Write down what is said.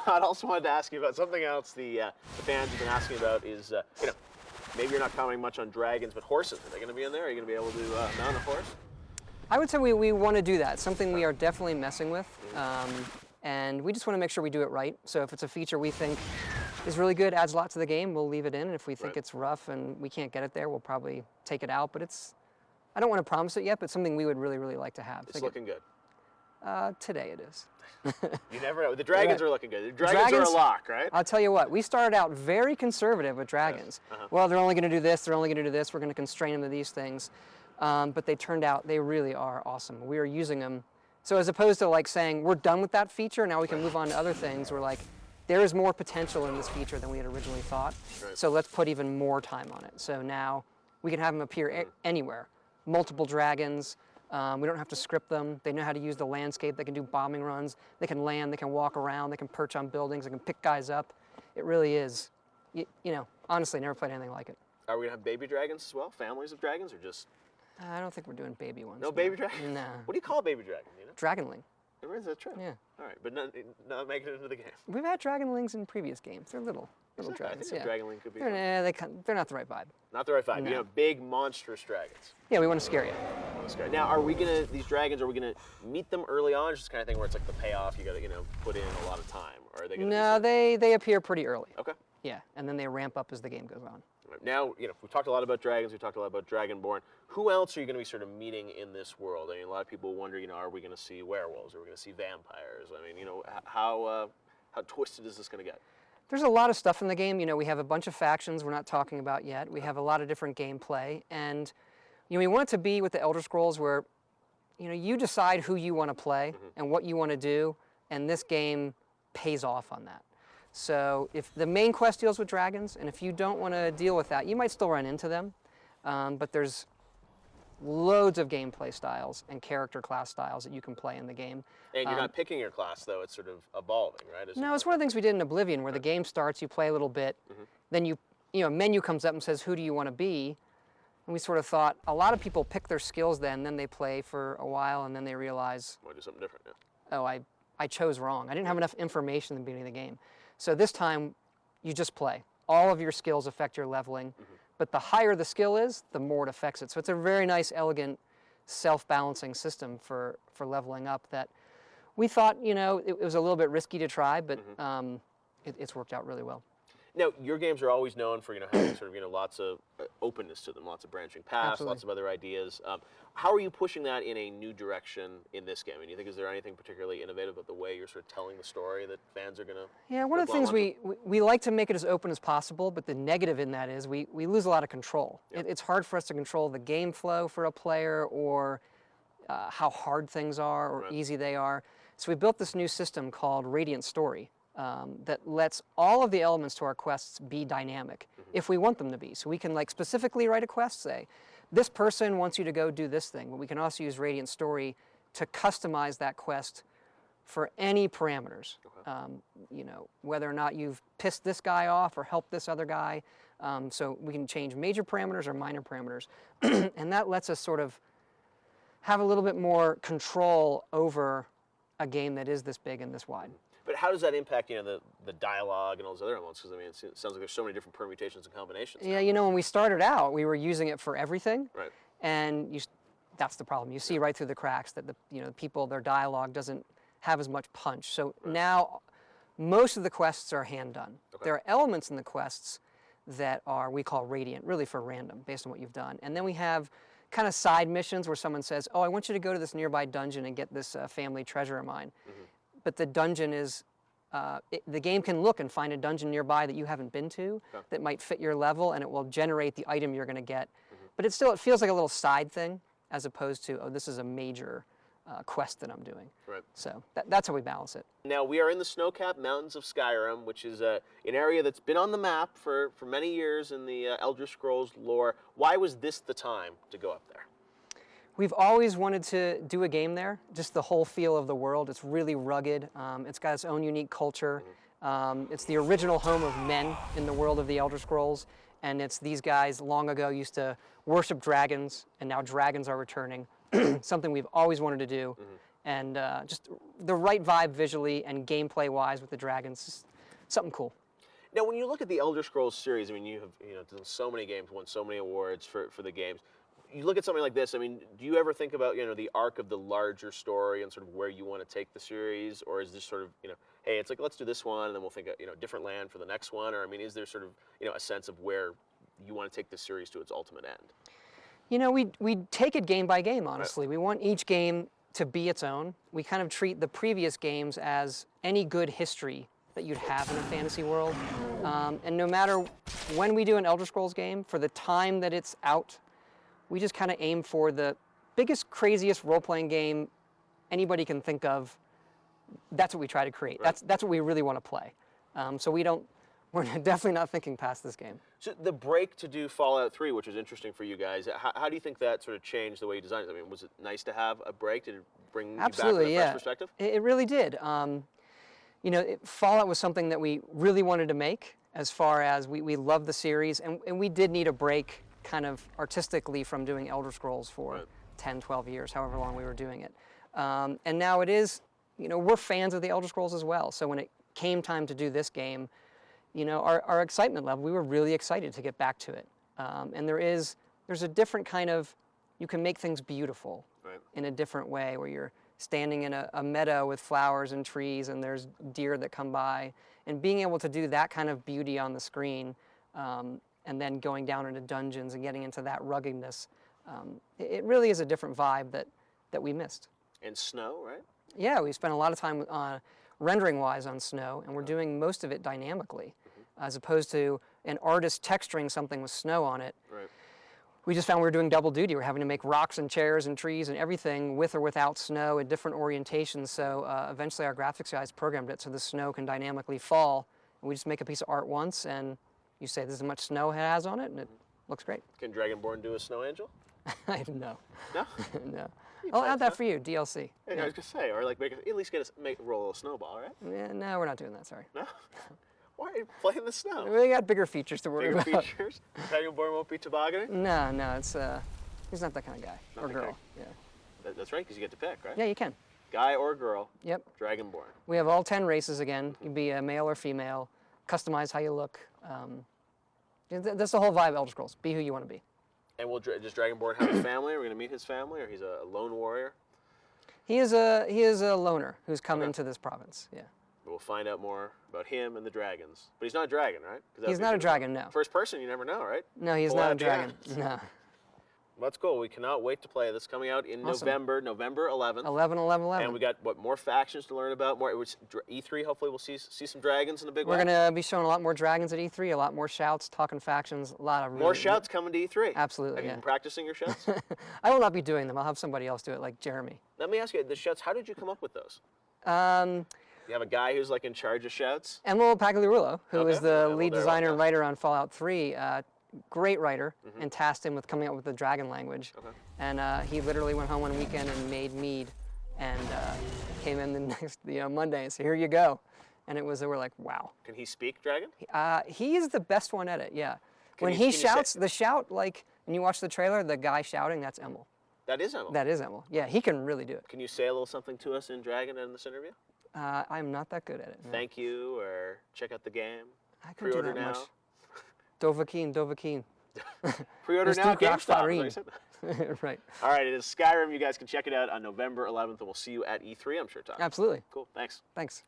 I also wanted to ask you about something else the fans have been asking about is, maybe you're not commenting much on dragons, but horses. Are they going to be in there? Are you going to be able to mount a horse? I would say we want to do that. Something we are definitely messing with, and we just want to make sure we do it right. So if it's a feature we think is really good, adds a lot to the game, we'll leave it in. And if we think it's rough and we can't get it there, we'll probably take it out. But I don't want to promise it yet, but something we would really, really like to have. It's looking good. Today it is. You never know. The dragons are looking good. The dragons are a lock, right? I'll tell you what, we started out very conservative with dragons. Yes. Well, they're only going to do this, they're only going to do this, we're going to constrain them to these things. But they turned out, they really are awesome. We are using them. So as opposed to like saying, we're done with that feature, now we can move on to other things, we're like, there is more potential in this feature than we had originally thought. Right. So let's put even more time on it. So now we can have them appear anywhere. Multiple dragons. We don't have to script them. They know how to use the landscape. They can do bombing runs. They can land. They can walk around. They can perch on buildings. They can pick guys up. It really is, honestly, never played anything like it. Are we going to have baby dragons as well? Families of dragons or just? I don't think we're doing baby ones. No baby dragon? No. What do you call a baby dragon? Dragonling. Is that true? Yeah. All right, but not making it into the game. We've had dragonlings in previous games. They're little dragons. I think a dragonling could be. They're not the right vibe. Not the right vibe. No. Big monstrous dragons. Yeah, we want to scare you. Now, are we gonna these dragons? Are we gonna meet them early on? Just kind of thing where it's like the payoff. You got to put in a lot of time. Or are they gonna? No, they appear pretty early. Okay. Yeah, and then they ramp up as the game goes on. Right. Now, we've talked a lot about dragons. We've talked a lot about Dragonborn. Who else are you going to be sort of meeting in this world? I mean, a lot of people wonder, are we going to see werewolves? Are we going to see vampires? I mean, how twisted is this going to get? There's a lot of stuff in the game. We have a bunch of factions we're not talking about yet. We have a lot of different gameplay, and we want it to be with the Elder Scrolls where, you decide who you want to play and what you want to do, and this game pays off on that. So if the main quest deals with dragons, and if you don't want to deal with that, you might still run into them, but there's loads of gameplay styles and character class styles that you can play in the game. And you're not picking your class, though. It's sort of evolving, right? No, it's one of the things we did in Oblivion, where the game starts, you play a little bit, then a menu comes up and says, who do you want to be? And we sort of thought, a lot of people pick their skills then they play for a while, and then they realize, want to do something different now. Oh, I chose wrong. I didn't have enough information in the beginning of the game. So this time, you just play. All of your skills affect your leveling, but the higher the skill is, the more it affects it. So it's a very nice, elegant, self-balancing system for leveling up that we thought, it was a little bit risky to try, but it's worked out really well. Now, your games are always known for, having sort of, lots of openness to them, lots of branching paths, Absolutely. Lots of other ideas. How are you pushing that in a new direction in this game? And you think, is there anything particularly innovative about the way you're sort of telling the story that fans are going to? Yeah, one of the things we like to make it as open as possible, but the negative in that is we lose a lot of control. Yep. It's hard for us to control the game flow for a player or how hard things are or easy they are. So we built this new system called Radiant Story. That lets all of the elements to our quests be dynamic if we want them to be. So we can specifically write a quest, say, this person wants you to go do this thing, but we can also use Radiant Story to customize that quest for any parameters. Okay. Whether or not you've pissed this guy off or helped this other guy. So we can change major parameters or minor parameters. And that lets us sort of have a little bit more control over a game that is this big and this wide. But how does that impact, the dialogue and all those other elements? Because, it sounds like there's so many different permutations and combinations. Yeah, when we started out, we were using it for everything. Right. And that's the problem. You see right through the cracks that people, their dialogue doesn't have as much punch. So now, most of the quests are hand done. Okay. There are elements in the quests that we call radiant, really for random, based on what you've done. And then we have kind of side missions where someone says, oh, I want you to go to this nearby dungeon and get this family treasure of mine. But the dungeon is, the game can look and find a dungeon nearby that you haven't been to that might fit your level, and it will generate the item you're going to get. But it feels like a little side thing as opposed to, oh, this is a major quest that I'm doing. Right. So that's how we balance it. Now, we are in the snow-capped mountains of Skyrim, which is an area that's been on the map for many years in the Elder Scrolls lore. Why was this the time to go up there? We've always wanted to do a game there, just the whole feel of the world. It's really rugged. It's got its own unique culture. It's the original home of men in the world of the Elder Scrolls, and it's these guys long ago used to worship dragons, and now dragons are returning. Something we've always wanted to do, and just the right vibe visually and gameplay-wise with the dragons. Just something cool. Now, when you look at the Elder Scrolls series, I mean, you have done so many games, won so many awards for the games. You look at something like this. I mean, do you ever think about the arc of the larger story and sort of where you want to take the series, or is this sort of hey, it's like let's do this one and then we'll think of different land for the next one, or I mean, is there sort of a sense of where you want to take the series to its ultimate end? We take it game by game, honestly. Right. We want each game to be its own. We kind of treat the previous games as any good history that you'd have in a fantasy world. And no matter when we do an Elder Scrolls game, for the time that it's out, we just kind of aim for the biggest, craziest role-playing game anybody can think of. That's what we try to create. Right. That's what we really want to play. So we're definitely not thinking past this game. So the break to do Fallout 3, which was interesting for you guys, how do you think that sort of changed the way you designed it? I mean, was it nice to have a break? Did it bring you back with a fresh perspective? It really did. Fallout was something that we really wanted to make, as far as we love the series, and we did need a break kind of artistically from doing Elder Scrolls for 10, 12 years, however long we were doing it. And now it is, we're fans of the Elder Scrolls as well, so when it came time to do this game, our excitement level, we were really excited to get back to it. And there's a different kind of, you can make things beautiful in a different way, where you're standing in a meadow with flowers and trees and there's deer that come by, and being able to do that kind of beauty on the screen, and then going down into dungeons and getting into that ruggedness, it really is a different vibe that we missed. And snow, right? Yeah, we spent a lot of time rendering-wise on snow, and we're doing most of it dynamically, as opposed to an artist texturing something with snow on it. Right. We just found we were doing double duty. We're having to make rocks and chairs and trees and everything with or without snow at different orientations. So eventually our graphics guys programmed it so the snow can dynamically fall. And we just make a piece of art once, and you say this is how much snow it has on it, and it looks great. Can Dragonborn do a snow angel? No. No? No. I'll add that for you, DLC. Yeah, I was gonna say, or like at least roll a snowball, right? Yeah, no, we're not doing that. Sorry. No. Why are you playing the snow? We got bigger features to worry about. Bigger features? Dragonborn won't be tobogganing? No, he's not that kind of guy or girl. Okay. Yeah. That's right, because you get to pick, right? Yeah, you can. Guy or girl. Yep. Dragonborn. We have all 10 races again. You can be a male or female. Customize how you look. That's the whole vibe of Elder Scrolls. Be who you want to be. And does Dragonborn have a family? Are we going to meet his family, or he's a lone warrior? He is a loner who's come into this province. Yeah. We'll find out more about him and the dragons. But he's not a dragon, right? He's not a dragon, no. First person, you never know, right? No, he's not a dragon. No. Let's go. We cannot wait to play this. Coming out in November 11th. 11. And we got, more factions to learn about? More E3, hopefully we'll see some dragons in a big way. We're going to be showing a lot more dragons at E3, a lot more shouts, talking factions, a lot of... More shouts coming to E3? Absolutely, Have you been practicing your shouts? I will not be doing them. I'll have somebody else do it, like Jeremy. Let me ask you, the shouts, how did you come up with those? You have a guy who's like in charge of shouts? Emil Pagliarulo, who is the lead designer and writer on Fallout 3, great writer, and tasked him with coming up with the dragon language. Okay. And he literally went home one weekend and made mead, and came in the next Monday and said, "Here you go." And we're like, wow. Can he speak dragon? He is the best one at it. Yeah. When he shouts, the shout, like when you watch the trailer, the guy shouting, that's Emil. That is Emil. That is Emil. Yeah, he can really do it. Can you say a little something to us in dragon in this interview? I'm not that good at it. No. Thank you, or check out the game. I couldn't do that much. Dovahkiin. Pre-order now, GameStop. Right. All right, it is Skyrim. You guys can check it out on November 11th, and we'll see you at E3, I'm sure, Todd. Absolutely. Cool, thanks. Thanks.